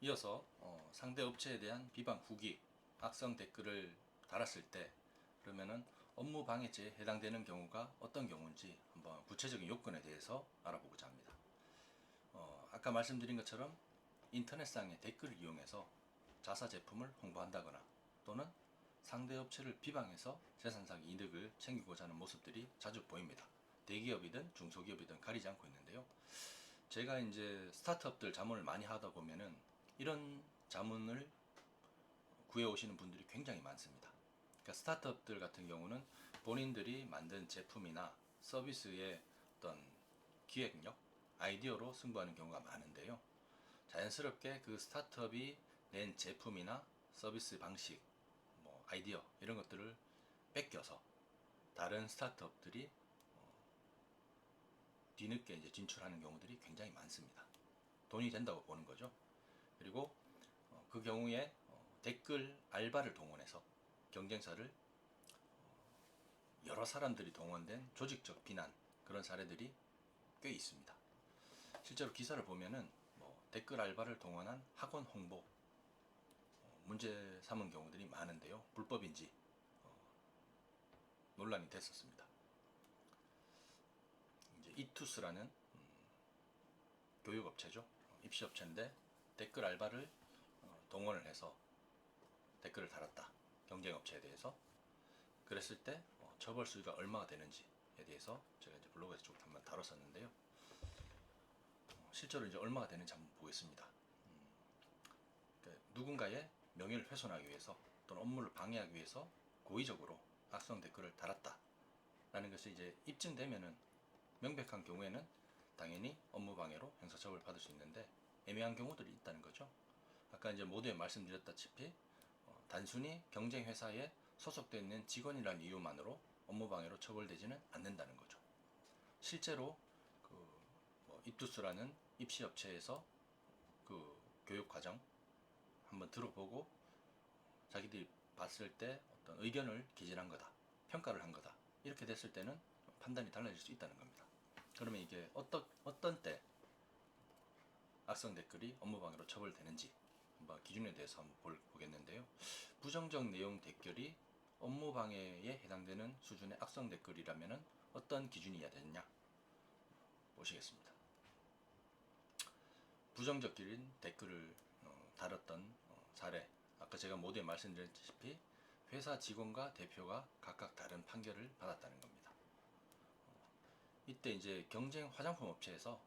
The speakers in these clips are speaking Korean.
이어서 상대 업체에 대한 비방 후기, 악성 댓글을 달았을 때 그러면은 업무 방해죄에 해당되는 경우가 어떤 경우인지 한번 구체적인 요건에 대해서 알아보고자 합니다. 아까 말씀드린 것처럼 인터넷상의 댓글을 이용해서 자사 제품을 홍보한다거나 또는 상대 업체를 비방해서 재산상 이득을 챙기고자 하는 모습들이 자주 보입니다. 대기업이든 중소기업이든 가리지 않고 있는데요. 제가 이제 스타트업들 자문을 많이 하다 보면은 이런 자문을 구해오시는 분들이 굉장히 많습니다. 그러니까 스타트업들 같은 경우는 본인들이 만든 제품이나 서비스의 어떤 기획력, 아이디어로 승부하는 경우가 많은데요. 자연스럽게 그 스타트업이 낸 제품이나 서비스 방식, 아이디어 이런 것들을 뺏겨서 다른 스타트업들이 뒤늦게 이제 진출하는 경우들이 굉장히 많습니다. 돈이 된다고 보는 거죠. 그리고 그 경우에 댓글 알바를 동원해서 경쟁사를 여러 사람들이 동원된 조직적 비난 그런 사례들이 꽤 있습니다. 실제로 기사를 보면은 댓글 알바를 동원한 학원 홍보 문제 삼은 경우들이 많은데요. 불법인지 논란이 됐었습니다. 이제 이투스라는 교육업체죠. 입시업체인데 댓글 알바를 동원을 해서 댓글을 달았다. 경쟁업체에 대해서. 그랬을 때 처벌 수위가 얼마가 되는지에 대해서 제가 이제 블로그에서 좀 한번 다뤘었는데요. 실제로 이제 얼마가 되는지 한번 보겠습니다. 그러니까 누군가의 명예를 훼손하기 위해서 또는 업무를 방해하기 위해서 고의적으로 악성 댓글을 달았다라는 것이 이제 입증되면은 명백한 경우에는 당연히 업무 방해로 형사처벌을 받을 수 있는데 애매한 경우들이 있다는 거죠. 아까 이제 모두에 말씀드렸다시피 단순히 경쟁 회사에 소속되어 있는 직원이라는 이유만으로 업무 방해로 처벌되지는 않는다는 거죠. 실제로 입투스라는 입시 업체에서 그 교육 과정 한번 들어보고 자기들이 봤을 때 어떤 의견을 기재한 거다, 평가를 한 거다 이렇게 됐을 때는 판단이 달라질 수 있다는 겁니다. 그러면 이게 어떤 때 악성 댓글이 업무방해로 처벌되는지 한번 기준에 대해서 한번 보겠는데요. 부정적 내용 댓글이 업무방해에 해당되는 수준의 악성 댓글이라면 어떤 기준이어야 되느냐 보시겠습니다. 부정적인 댓글을 달았던 사례, 아까 제가 모두에 말씀드렸다시피 회사 직원과 대표가 각각 다른 판결을 받았다는 겁니다. 이때 이제 경쟁 화장품 업체에서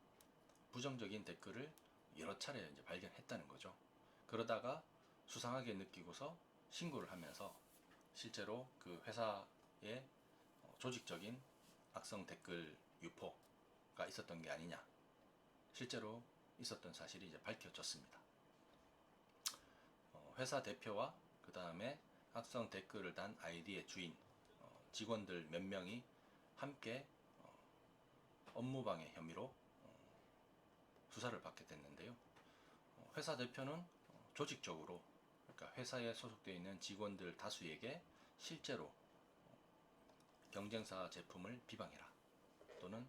부정적인 댓글을 여러 차례 이제 발견했다는 거죠. 그러다가 수상하게 느끼고서 신고를 하면서 실제로 그 회사의 조직적인 악성 댓글 유포가 있었던 게 아니냐, 실제로 있었던 사실이 이제 밝혀졌습니다. 회사 대표와 그 다음에 악성 댓글을 단 아이디의 주인, 직원들 몇 명이 함께 업무방해 혐의로 수사를 받게 됐는데요. 회사 대표는 조직적으로, 그러니까 회사에 소속되어 있는 직원들 다수에게 실제로 경쟁사 제품을 비방해라 또는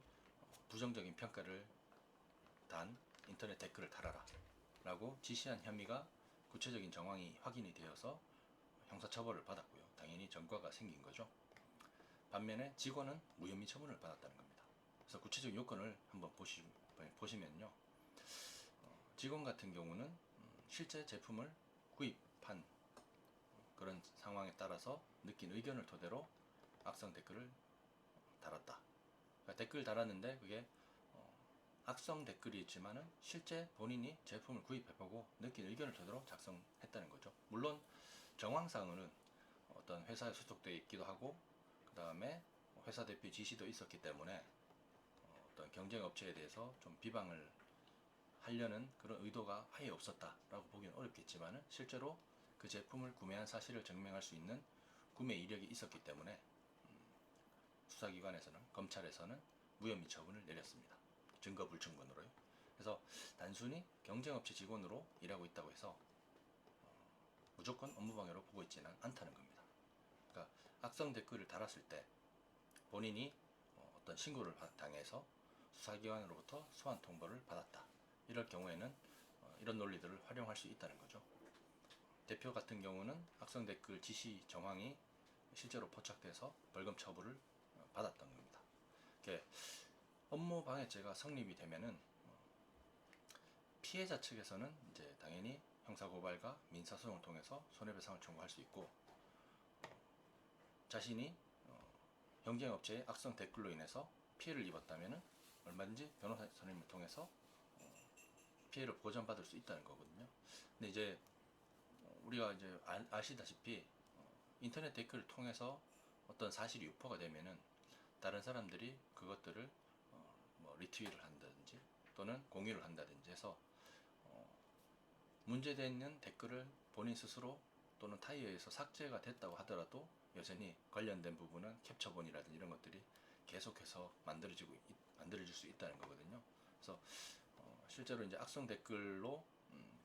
부정적인 평가를 단 인터넷 댓글을 달아라 라고 지시한 혐의가 구체적인 정황이 확인이 되어서 형사처벌을 받았고요. 당연히 전과가 생긴 거죠. 반면에 직원은 무혐의 처분을 받았다는 겁니다. 그래서 구체적인 요건을 한번 보시면요. 직원 같은 경우는 실제 제품을 구입한 그런 상황에 따라서 느낀 의견을 토대로 악성 댓글을 달았다. 그러니까 댓글 달았는데 그게 악성 댓글이 있지만은 실제 본인이 제품을 구입해보고 느낀 의견을 토대로 작성했다는 거죠. 물론 정황상으로는 어떤 회사에 소속되어 있기도 하고 그 다음에 회사 대표 지시도 있었기 때문에 어떤 경쟁 업체에 대해서 좀 비방을 하려는 그런 의도가 아예 없었다라고 보기는 어렵겠지만 실제로 그 제품을 구매한 사실을 증명할 수 있는 구매 이력이 있었기 때문에 수사기관에서는, 검찰에서는 무혐의 처분을 내렸습니다. 증거 불충분으로요. 그래서 단순히 경쟁업체 직원으로 일하고 있다고 해서 무조건 업무방해로 보고 있지는 않다는 겁니다. 그러니까 악성 댓글을 달았을 때 본인이 어떤 신고를 당해서 수사기관으로부터 소환 통보를 받았다. 이럴 경우에는 이런 논리들을 활용할 수 있다는 거죠. 대표 같은 경우는 악성 댓글 지시 정황이 실제로 포착돼서 벌금 처벌을 받았던 겁니다. 업무 방해죄가 성립이 되면은 피해자 측에서는 이제 당연히 형사고발과 민사소송을 통해서 손해배상을 청구할 수 있고, 자신이 경쟁업체의 악성 댓글로 인해서 피해를 입었다면은 얼마든지 변호사 선임을 통해서 피해를 보전받을 수 있다는 거거든요. 근데 이제 우리가 이제 아시다시피 인터넷 댓글을 통해서 어떤 사실이 유포가 되면은 다른 사람들이 그것들을 뭐 리트윗을 한다든지 또는 공유를 한다든지 해서 문제되는 댓글을 본인 스스로 또는 타이에 의해서 삭제가 됐다고 하더라도 여전히 관련된 부분은 캡처본이라든지 이런 것들이 계속해서 만들어질 수 있다는 거거든요. 그래서 실제로 이제 악성 댓글로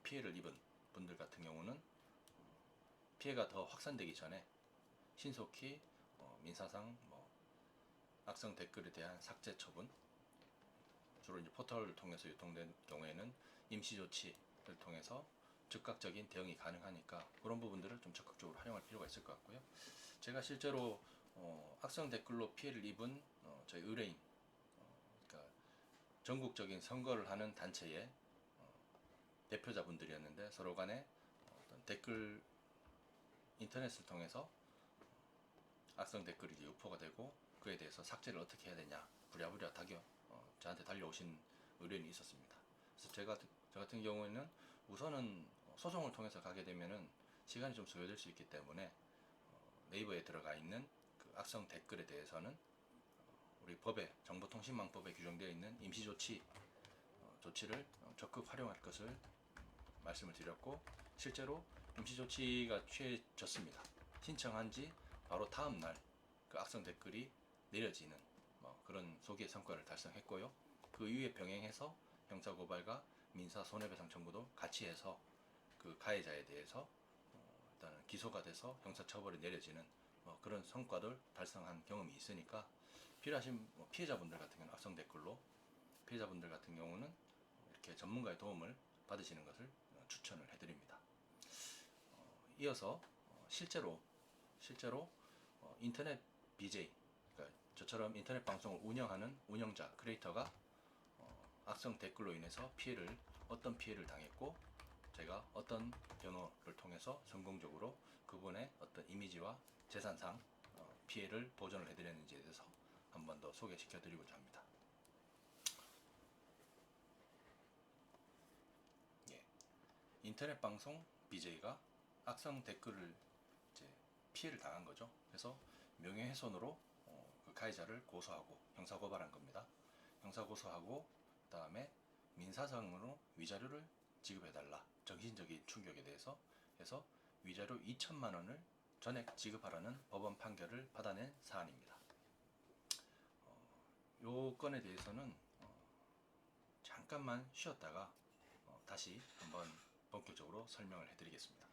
피해를 입은 분들 같은 경우는 피해가 더 확산되기 전에 신속히 민사상 악성 댓글에 대한 삭제 처분, 주로 이제 포털을 통해서 유통된 경우에는 임시조치를 통해서 즉각적인 대응이 가능하니까 그런 부분들을 좀 적극적으로 활용할 필요가 있을 것 같고요. 제가 실제로 악성 댓글로 피해를 입은 저희 의뢰인, 그러니까 전국적인 선거를 하는 단체의 대표자분들이었는데 서로 간에 어떤 댓글 인터넷을 통해서 악성 댓글이 이제 유포가 되고 그에 대해서 삭제를 어떻게 해야 되냐 부랴부랴 저한테 달려오신 의뢰인이 있었습니다. 그래서 저 같은 경우에는 우선은 소송을 통해서 가게 되면은 시간이 좀 소요될 수 있기 때문에 네이버에 들어가 있는 그 악성 댓글에 대해서는 우리 정보통신망법에 규정되어 있는 임시조치 조치를 적극 활용할 것을 말씀을 드렸고, 실제로 임시조치가 취해졌습니다. 신청한 지 바로 다음 날 그 악성 댓글이 내려지는 그런 소기의 성과를 달성했고요. 그 이후에 병행해서 형사고발과 민사 손해배상 청구도 같이 해서 그 가해자에 대해서 일단은 기소가 돼서 형사처벌이 내려지는 그런 성과를 달성한 경험이 있으니까 필요하신 피해자분들 같은 경우는 악성 댓글로 피해자분들 같은 경우는 이렇게 전문가의 도움을 받으시는 것을 추천을 해드립니다. 이어서 실제로 인터넷 BJ, 그러니까 저처럼 인터넷 방송을 운영하는 운영자, 크리에이터가 악성 댓글로 인해서 어떤 피해를 당했고 제가 어떤 변호를 통해서 성공적으로 그분의 어떤 이미지와 재산상 피해를 보전을 해드렸는지에 대해서 한 번 더 소개시켜 드리고자 합니다. 예. 인터넷 방송 BJ가 악성 댓글을 이제 피해를 당한 거죠. 그래서 명예훼손으로 그 가해자를 고소하고 형사고발한 겁니다. 형사고소하고 그다음에 민사상으로 위자료를 지급해달라. 정신적인 충격에 대해서 해서 위자료 2천만 원을 전액 지급하라는 법원 판결을 받아낸 사안입니다. 요 건에 대해서는 잠깐만 쉬었다가 다시 한번 본격적으로 설명을 해드리겠습니다.